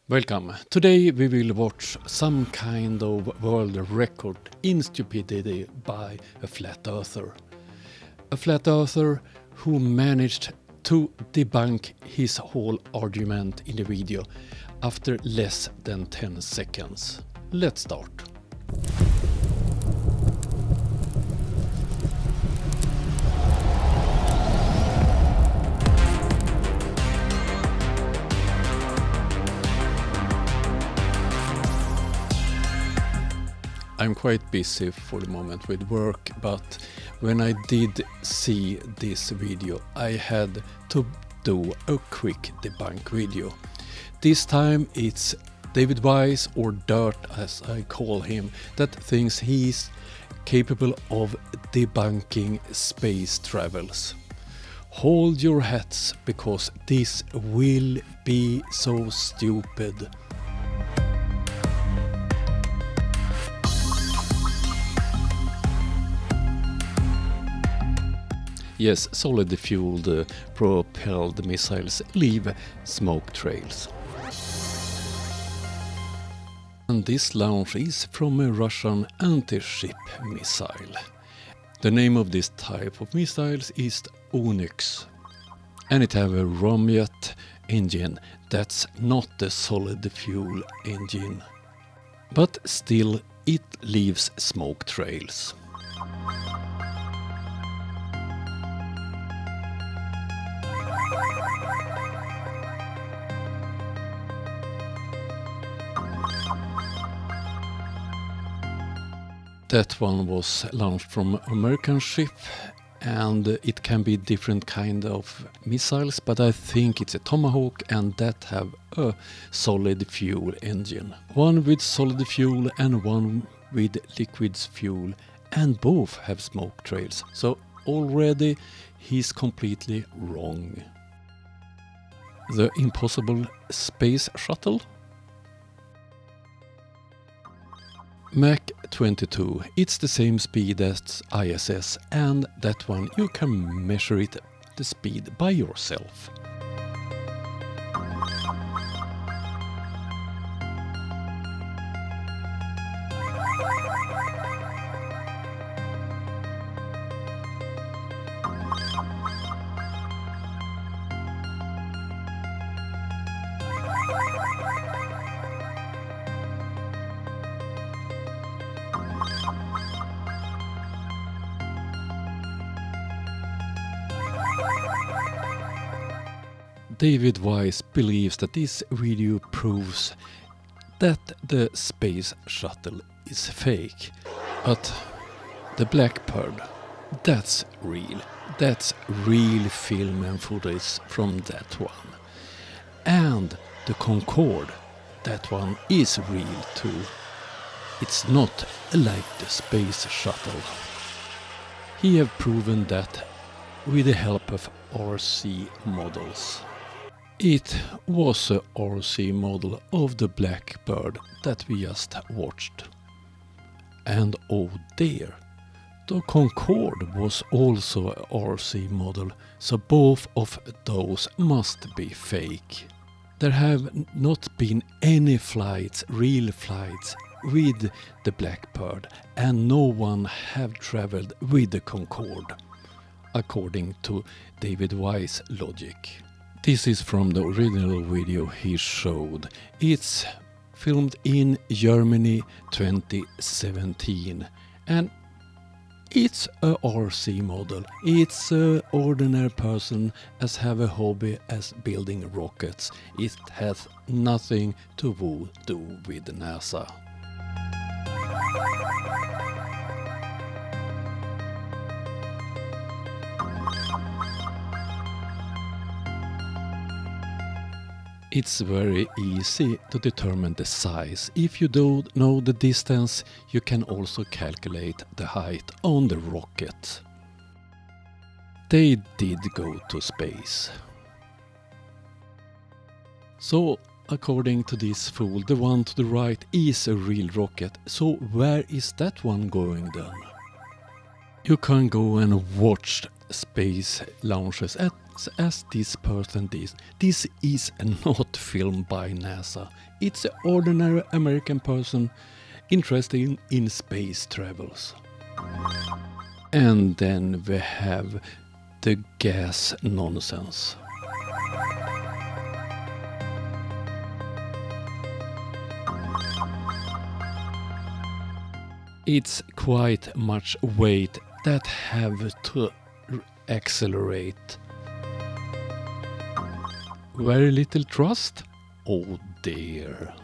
Welcome. Today we will watch some kind of world record in stupidity by a flat earther. A flat earther who managed to debunk his whole argument in the video after less than 10 seconds. Let's start. I'm quite busy for the moment with work, but when I did see this video, I had to do a quick debunk video. This time it's David Wise, or Dirt as I call him, that thinks he's capable of debunking space travels. Hold your hats, because this will be so stupid. Yes, solid-fueled propelled missiles leave smoke trails. And this launch is from a Russian anti-ship missile. The name of this type of missiles is Onyx. And it have a ramjet engine that's not a solid fuel engine. But still it leaves smoke trails. That one was launched from American ship, and it can be different kind of missiles, but I think it's a Tomahawk, and that have a solid fuel engine. One with solid fuel and one with liquid fuel, and both have smoke trails, so already he's completely wrong. The impossible space shuttle? Mach 22, it's the same speed as ISS, and that one you can measure it the speed by yourself. David Wise believes that this video proves that the space shuttle is fake, but the Blackbird, that's real. That's real film and footage from that one. And the Concorde, that one is real too. It's not like the space shuttle. He have proven that with the help of RC models. It was a RC model of the Blackbird that we just watched. And oh dear, the Concorde was also a RC model, so both of those must be fake. There have not been any flights, real flights, with the Blackbird, and no one have traveled with the Concorde, according to David Wise logic. This is from the original video he showed. It's filmed in Germany 2017, and it's a RC model. It's an ordinary person as have a hobby as building rockets. It has nothing to do with NASA. It's very easy to determine the size. If you don't know the distance, you can also calculate the height on the rocket. They did go to space. So, according to this fool, the one to the right is a real rocket. So where is that one going then? You can go and watch space launches as this person did. This is not filmed by NASA. It's an ordinary American person interested in space travels. And then we have the gas nonsense. It's quite much weight that have to accelerate. Very little trust? Oh dear.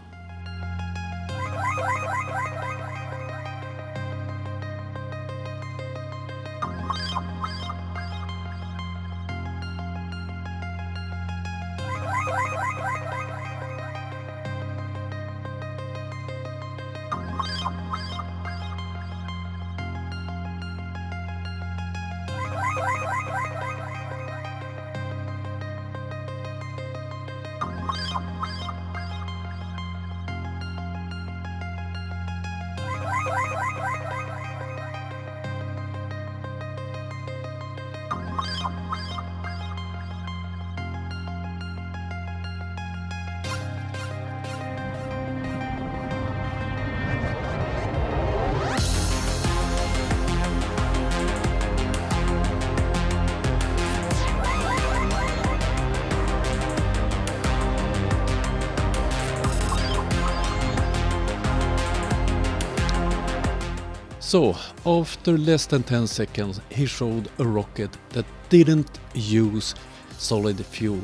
So, after less than 10 seconds, he showed a rocket that didn't use solid fuel,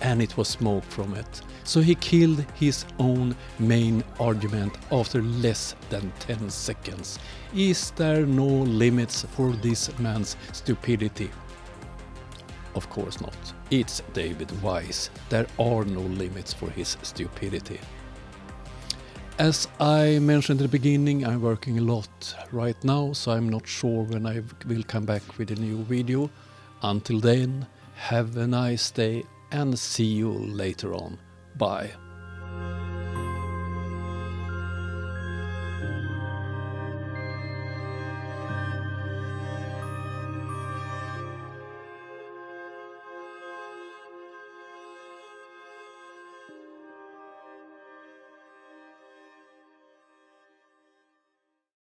and it was smoke from it. So he killed his own main argument after less than 10 seconds. Is there no limits for this man's stupidity? Of course not. It's David Wise. There are no limits for his stupidity. As I mentioned at the beginning, I'm working a lot right now, so I'm not sure when I will come back with a new video. Until then, have a nice day and see you later on. Bye.